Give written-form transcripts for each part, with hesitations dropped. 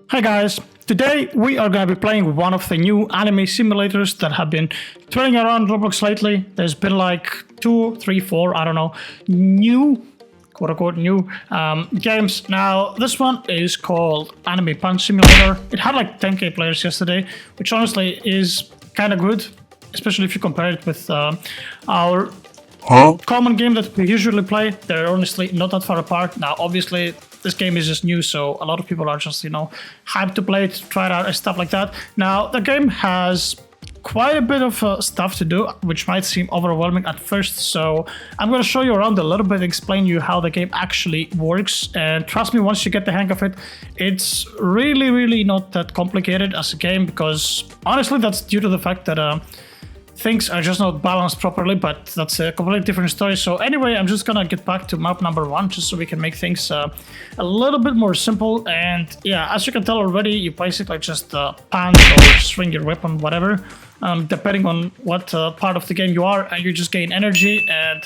Hi guys, today we are going to be playing one of the new anime simulators that have been trending around Roblox lately. There's been like 2, 3, 4, I don't know, new, quote unquote, new games. Now, this one is called Anime Punch Simulator. It had like 10k players yesterday, which honestly is kind of good, especially if you compare it with our common game that we usually play. They're honestly not that far apart. Now, obviously, this game is just new, so a lot of people are just, hyped to play it, try it out, and stuff like that. Now, the game has quite a bit of stuff to do, which might seem overwhelming at first, so I'm going to show you around a little bit and explain you how the game actually works. And trust me, once you get the hang of it, it's really not that complicated as a game, because honestly, that's due to the fact that things are just not balanced properly, but that's a completely different story. So anyway, I'm just gonna get back to map number 1 just so we can make things a little bit more simple. And yeah, as you can tell already, you basically just punch or swing your weapon, whatever, depending on what part of the game you are, and you just gain energy. And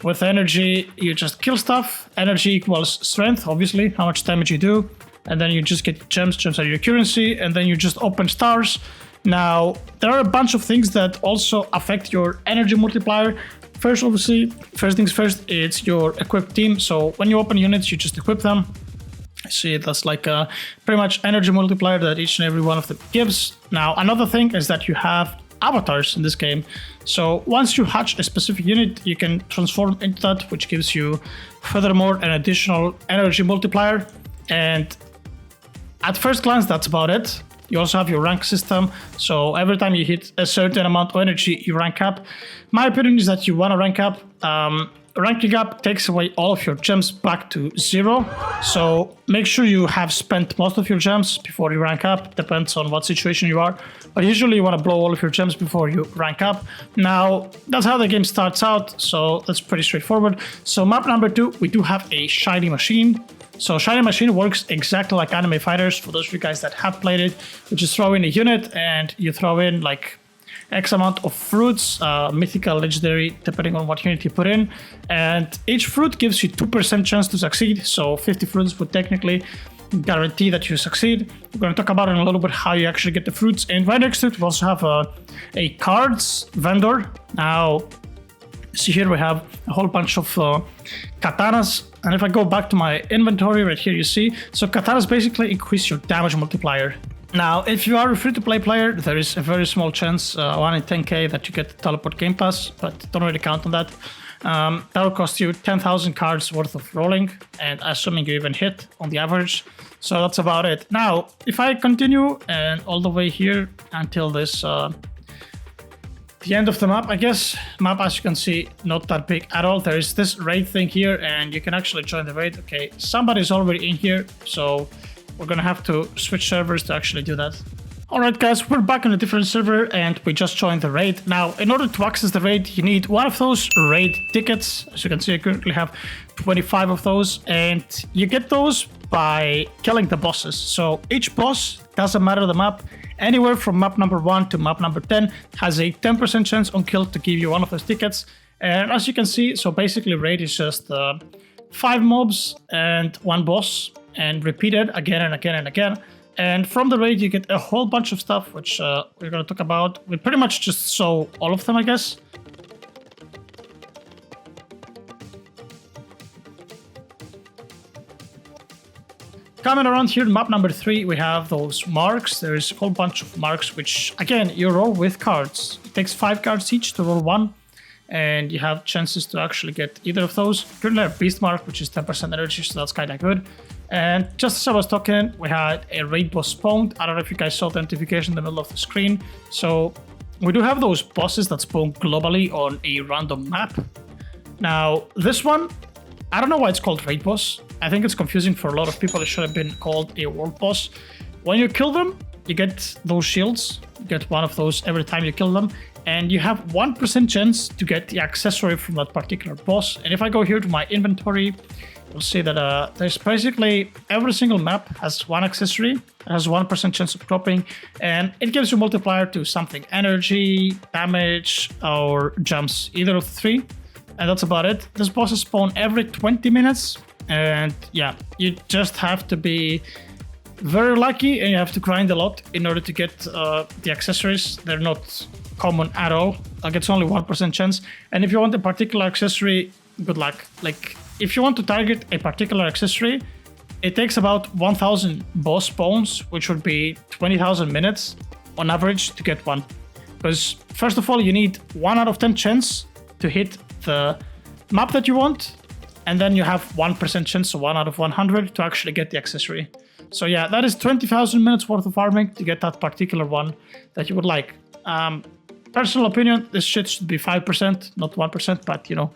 with energy, you just kill stuff. Energy equals strength, obviously, how much damage you do. And then you just get gems. Gems are your currency, and then you just open stars. Now, there are a bunch of things that also affect your energy multiplier. First, obviously, first things first, it's your equipped team. So when you open units, you just equip them. See, that's like a pretty much energy multiplier that each and every one of them gives. Now, another thing is that you have avatars in this game. So once you hatch a specific unit, you can transform into that, which gives you furthermore an additional energy multiplier. And at first glance, that's about it. You also have your rank system, so every time you hit a certain amount of energy, you rank up. My opinion is that you want to rank up. Ranking up takes away all of your gems back to 0, so make sure you have spent most of your gems before you rank up. Depends on what situation you are, but usually you want to blow all of your gems before you rank up. Now, that's how the game starts out, so that's pretty straightforward. So map number 2, we do have a shiny machine. So Shiny Machine works exactly like Anime Fighters, for those of you guys that have played it. You just throw in a unit and you throw in like X amount of fruits, mythical, legendary, depending on what unit you put in. And each fruit gives you 2% chance to succeed, so 50 fruits would technically guarantee that you succeed. We're going to talk about in a little bit how you actually get the fruits. And right next to it, we also have a cards vendor. Now, see here we have a whole bunch of katanas, and if I go back to my inventory right here, you see, so katanas basically increase your damage multiplier. Now, if you are a free-to-play player, there is a very small chance, 1 in 10k, that you get the teleport game pass, but don't really count on that. That will cost you 10,000 cards worth of rolling, and assuming you even hit on the average. So that's about it. Now, if I continue and all the way here until this the end of the map, I guess. Map, as you can see, not that big at all. There is this raid thing here, and you can actually join the raid. Okay, somebody's already in here, so we're gonna have to switch servers to actually do that. Alright guys, we're back on a different server, and we just joined the raid. Now, in order to access the raid, you need one of those raid tickets. As you can see, I currently have 25 of those, and you get those by killing the bosses. So each boss, doesn't matter the map, anywhere from map number 1 to map number 10 has a 10% chance on kill to give you one of those tickets. And as you can see, so basically raid is just 5 mobs and 1 boss, and repeated again and again and again. And from the raid you get a whole bunch of stuff, which we're going to talk about. We pretty much just saw all of them, I guess. Coming around here, map number 3, we have those marks. There's a whole bunch of marks, which, again, you roll with cards. It takes 5 cards each to roll 1, and you have chances to actually get either of those. Currently have Beast Mark, which is 10% energy, so that's kind of good. And just as I was talking, we had a raid boss spawned. I don't know if you guys saw the notification in the middle of the screen. So we do have those bosses that spawn globally on a random map. Now, this one, I don't know why it's called raid boss. I think it's confusing for a lot of people. It should have been called a world boss. When you kill them, you get those shields. You get one of those every time you kill them. And you have 1% chance to get the accessory from that particular boss. And if I go here to my inventory, you'll see that there's basically every single map has one accessory. It has 1% chance of dropping. And it gives you multiplier to something. Energy, damage, or jumps. Either of the 3. And that's about it. This bosses spawn every 20 minutes. And yeah, you just have to be very lucky and you have to grind a lot in order to get the accessories. They're not common at all. Like it's only 1% chance. And if you want a particular accessory, good luck. Like if you want to target a particular accessory, it takes about 1,000 boss spawns, which would be 20,000 minutes on average to get one. Because first of all, you need 1 out of 10 chance to hit the map that you want. And then you have 1% chance, so 1 out of 100 to actually get the accessory. So yeah, that is 20,000 minutes worth of farming to get that particular one that you would like. Personal opinion, this shit should be 5%, not 1%, but you know,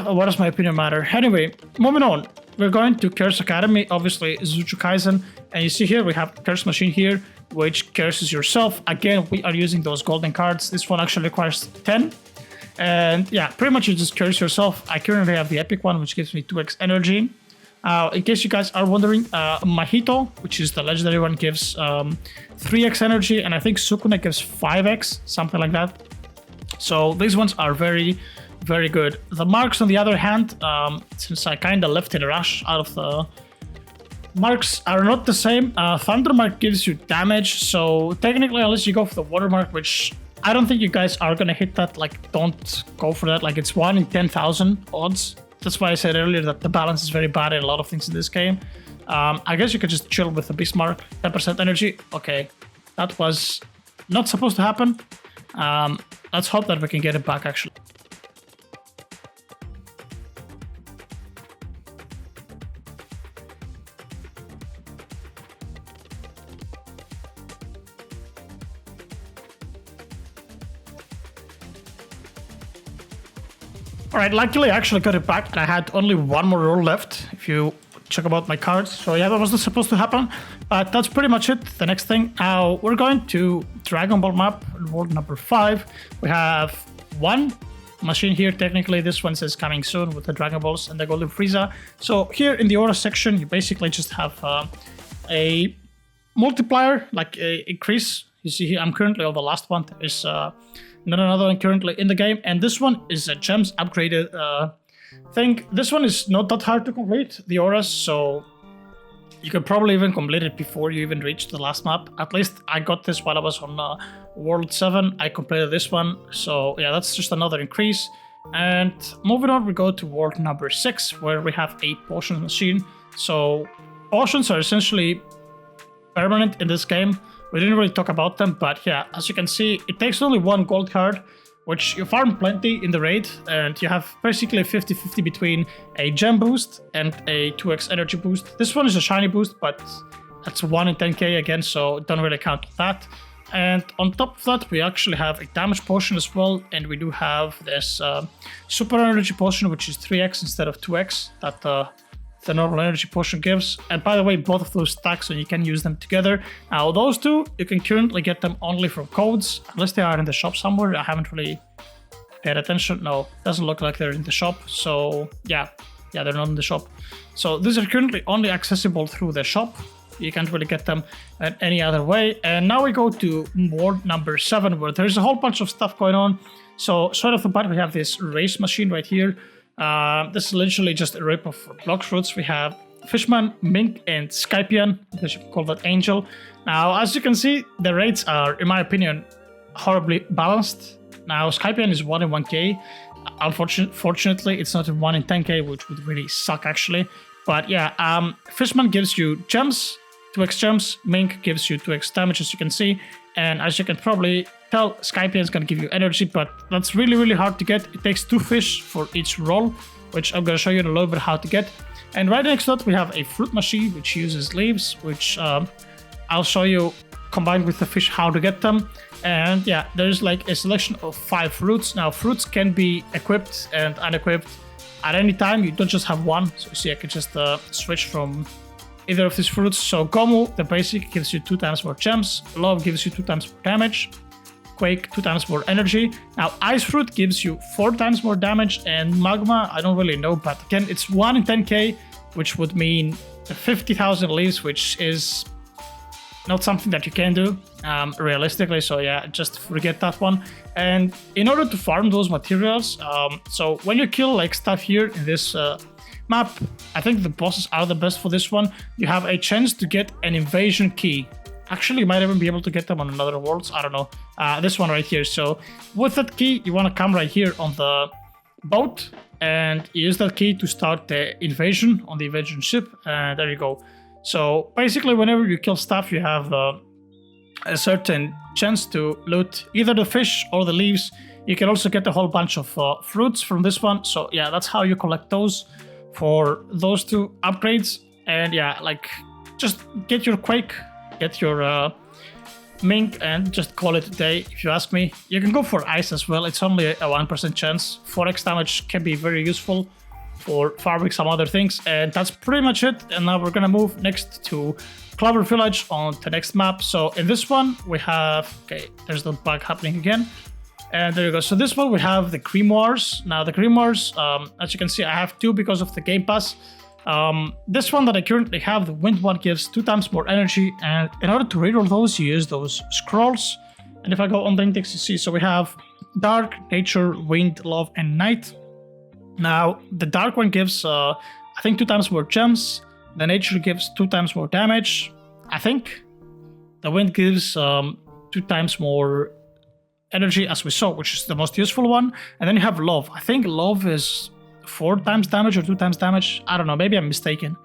what does my opinion matter? Anyway, moving on. We're going to Curse Academy, obviously Jujutsu Kaisen, and you see here we have Curse Machine here, which curses yourself. Again, we are using those golden cards. This one actually requires 10. And yeah, pretty much you just curse yourself. I currently have the epic one, which gives me 2x energy. In case you guys are wondering, Mahito, which is the legendary one, gives 3x energy, and I think Sukune gives 5x, something like that. So these ones are very, very good. The marks, on the other hand, since I kind of left in a rush out of the marks, are not the same. Thunder Mark gives you damage, so technically, unless you go for the Water Mark, which I don't think you guys are gonna hit that, like don't go for that. Like it's 1 in 10,000 odds. That's why I said earlier that the balance is very bad in a lot of things in this game. I guess you could just chill with the Beast Mark, 10% energy. Okay, that was not supposed to happen. Let's hope that we can get it back actually. Alright, luckily I actually got it back and I had only one more roll left if you check about my cards. So yeah, that wasn't supposed to happen, but that's pretty much it. The next thing, we're going to Dragon Ball map, world number 5. We have one machine here. Technically this one says coming soon with the Dragon Balls and the Golden Frieza. So here in the aura section, you basically just have a multiplier, like a increase. You see here, I'm currently on the last one. There's not another one currently in the game, and this one is a gems upgraded thing. This one is not that hard to complete, the auras, so you could probably even complete it before you even reach the last map. At least I got this while I was on World 7. I completed this one, so yeah, that's just another increase. And moving on, we go to world number 6, where we have a potion machine. So potions are essentially permanent in this game. We didn't really talk about them, but yeah, as you can see, it takes only 1 gold card, which you farm plenty in the raid, and you have basically a 50-50 between a gem boost and a 2x energy boost. This one is a shiny boost, but that's 1 in 10k again, so don't really count that. And on top of that, we actually have a damage potion as well, and we do have this super energy potion, which is 3x instead of 2x, that the normal energy potion gives. And by the way, both of those stack, so you can use them together. Now those two, you can currently get them only from codes, unless they are in the shop somewhere. I haven't really paid attention. No, doesn't look like they're in the shop. So yeah, they're not in the shop. So these are currently only accessible through the shop. You can't really get them any other way. And now we go to world number 7, where there's a whole bunch of stuff going on. So straight off the bat, we have this race machine right here. This is literally just a rip of block fruits. We have Fishman, Mink, and Skypian, because you can call that Angel. Now, as you can see, the rates are, in my opinion, horribly balanced. Now, Skypian is 1 in 1k. Unfortunately, it's not in 1 in 10k, which would really suck, actually. But yeah, Fishman gives you gems, 2x gems. Mink gives you 2x damage, as you can see. And as you can probably tell, Skypian is going to give you energy, but that's really, really hard to get. It takes 2 fish for each roll, which I'm going to show you in a little bit how to get. And right next to that, we have a fruit machine, which uses leaves, which I'll show you combined with the fish how to get them. And yeah, there's like a selection of 5 fruits. Now, fruits can be equipped and unequipped at any time. You don't just have one. So you see, I can just switch from either of these fruits. So Gomu, the basic, gives you 2 times more gems. Love gives you 2 times more damage. Quake, 2 times more energy. Now, Ice Fruit gives you 4 times more damage. And Magma, I don't really know, but again, it's 1 in 10k, which would mean 50,000 leaves, which is not something that you can do realistically. So yeah, just forget that one. And in order to farm those materials, so when you kill like stuff here in this map, I think the bosses are the best for this one. You have a chance to get an invasion key. Actually, you might even be able to get them on another worlds. I don't know. This one right here. So with that key, you want to come right here on the boat and use that key to start the invasion on the invasion ship. And there you go. So basically, whenever you kill stuff, you have a certain chance to loot either the fish or the leaves. You can also get a whole bunch of fruits from this one. So yeah, that's how you collect those for those two upgrades. And yeah, like just get your Quake, get your Mink, and just call it a day, if you ask me. You can go for Ice as well. It's only a 1% chance. 4x damage can be very useful for farming some other things. And that's pretty much it. And now we're gonna move next to Clover Village on the next map. So in this one we have, okay, there's the bug happening again. And there you go. So this one we have the Grimoires. Now the Grimoires, as you can see, I have two because of the Game Pass. This one that I currently have, the wind one, gives 2 times more energy, and in order to reroll those, you use those scrolls. And if I go on the index, you see, so we have dark, nature, wind, love, and night. Now the dark one gives I think 2 times more gems. The nature gives 2 times more damage, I think. The wind gives 2 times more energy, as we saw, which is the most useful one. And then you have love. I think love is 4 times damage or 2 times damage. I don't know, maybe I'm mistaken.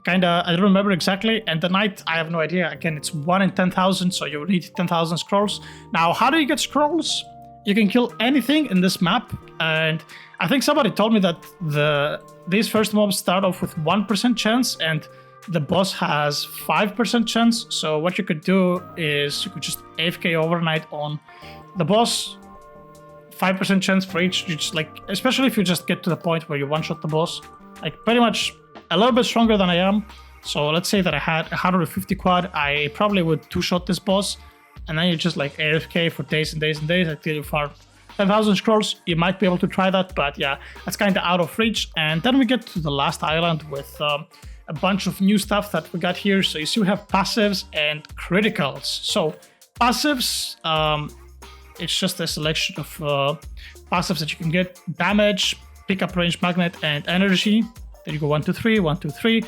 I don't remember exactly. And the night, I have no idea. Again, it's 1 in 10,000, so you need 10,000 scrolls. Now, how do you get scrolls? You can kill anything in this map, and I think somebody told me that these first mobs start off with 1% chance, and the boss has 5% chance. So what you could do is you could just AFK overnight on the boss. 5% chance for each. You just like, especially if you just get to the point where you one-shot the boss, like pretty much a little bit stronger than I am. So let's say that I had 150 quad, I probably would 2-shot this boss, and then you just like AFK for days and days and days until you farm 10,000 scrolls. You might be able to try that, but yeah, that's kind of out of reach. And then we get to the last island with a bunch of new stuff that we got here. So you see we have passives and criticals. So passives, it's just a selection of passives that you can get: damage, pickup, range, magnet, and energy. Then you go 1, 2, 3, 1, 2, 3.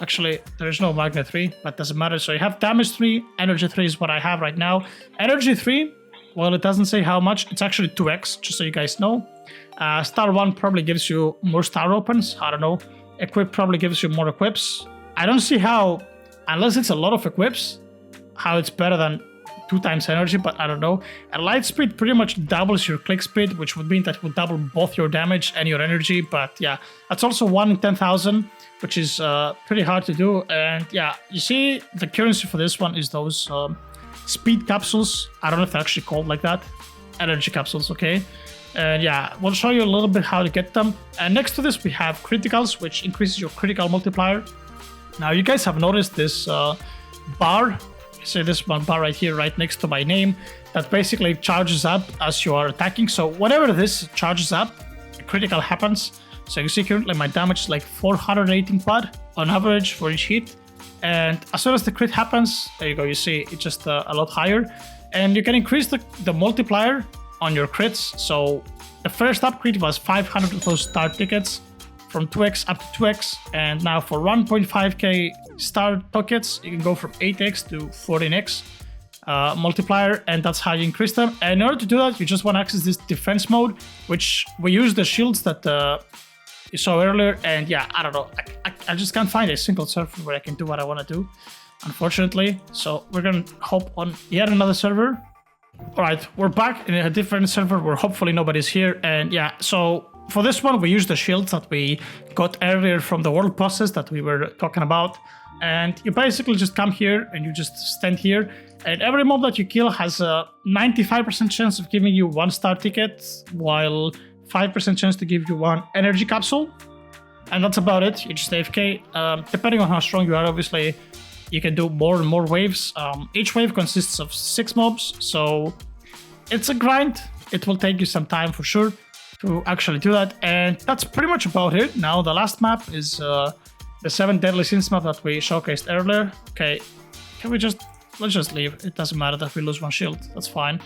Actually, there's no magnet 3, but doesn't matter. So you have damage 3, energy 3 is what I have right now. Energy 3, well, it doesn't say how much. It's actually 2x, just so you guys know. Star 1 probably gives you more star opens. I don't know. Equip probably gives you more equips. I don't see how, unless it's a lot of equips, how it's better than 2 times energy, but I don't know. And light speed pretty much doubles your click speed, which would mean that it would double both your damage and your energy. But yeah, that's also 1 in 10,000, which is pretty hard to do. And yeah, you see the currency for this one is those speed capsules. I don't know if they're actually called like that. Energy capsules, okay. And yeah, we'll show you a little bit how to get them. And next to this, we have criticals, which increases your critical multiplier. Now, you guys have noticed this bar. So this one bar right here, right next to my name, that basically charges up as you are attacking. So whenever this charges up, a critical happens. So you see currently my damage is like 418 quad on average for each hit. And as soon as the crit happens, there you go, you see it's just a lot higher. And you can increase the multiplier on your crits. So the first upgrade was 500 of those star tickets from 2x up to 2x. And now for 1.5k star tickets, you can go from 8x to 14x multiplier, and that's how you increase them. And in order to do that, you just want to access this defense mode, which we use the shields that you saw earlier. And yeah, I don't know, I just can't find a single server where I can do what I want to do, unfortunately. So we're gonna hop on yet another server. All right, we're back in a different server where hopefully nobody's here. And yeah, so for this one, we use the shields that we got earlier from the world process that we were talking about. And you basically just come here and you just stand here. And every mob that you kill has a 95% chance of giving you 1 star ticket, while 5% chance to give you 1 energy capsule. And that's about it. You just AFK. Depending on how strong you are, obviously, you can do more and more waves. Each wave consists of 6 mobs, so it's a grind. It will take you some time for sure to actually do that. And that's pretty much about it. Now, the last map is the 7 Deadly Sins map that we showcased earlier. Okay, let's just leave. It doesn't matter that we lose 1 shield. That's fine.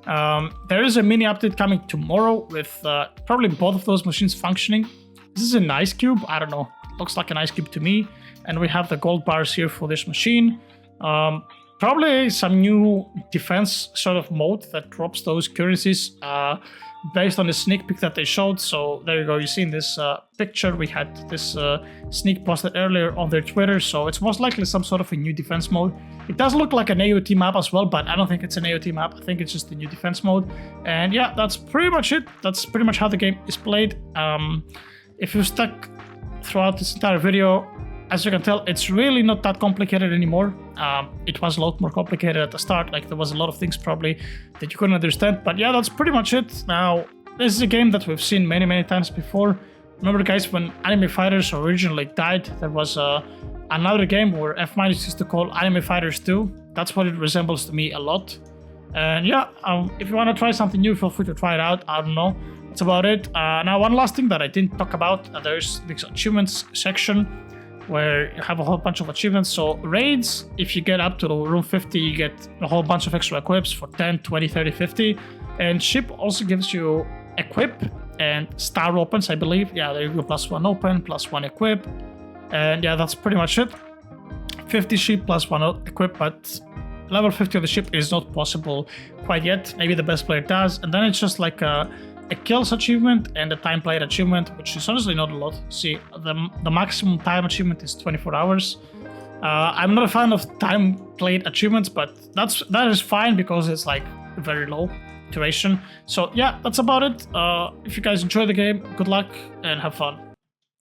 There is a mini update coming tomorrow with probably both of those machines functioning. This is a nice cube. I don't know. looks like a nice game to me. And we have the gold bars here for this machine. Probably some new defense sort of mode that drops those currencies based on the sneak peek that they showed. So there you go, you see in this picture, we had this sneak posted earlier on their Twitter, so it's most likely some sort of a new defense mode. It does look like an AOT map as well, but I don't think it's an AOT map. I think it's just a new defense mode. And yeah, that's pretty much it. That's pretty much how the game is played. If you're stuck throughout this entire video, as you can tell, it's really not that complicated anymore. It was a lot more complicated at the start, like there was a lot of things probably that you couldn't understand, but yeah, that's pretty much it. Now, this is a game that we've seen many times before. Remember guys, when Anime Fighters originally died, there was another game where F- used to call Anime Fighters 2. That's what it resembles to me a lot. And yeah, if you want to try something new, feel free to try it out. I don't know. That's about it. Now, one last thing that I didn't talk about, there's this achievements section where you have a whole bunch of achievements. So raids, if you get up to room 50, you get a whole bunch of extra equips for 10, 20, 30, 50. And ship also gives you equip and star opens, I believe. Yeah, there you go, +1 open, +1 equip. And yeah, that's pretty much it. 50 ship +1 equip, but level 50 of the ship is not possible quite yet. Maybe the best player does. And then it's just like a kills achievement and a time played achievement, which is honestly not a lot. See, the maximum time achievement is 24 hours. I'm not a fan of time played achievements, but that is fine because it's like very low duration. So yeah, that's about it. If you guys enjoy the game, good luck and have fun.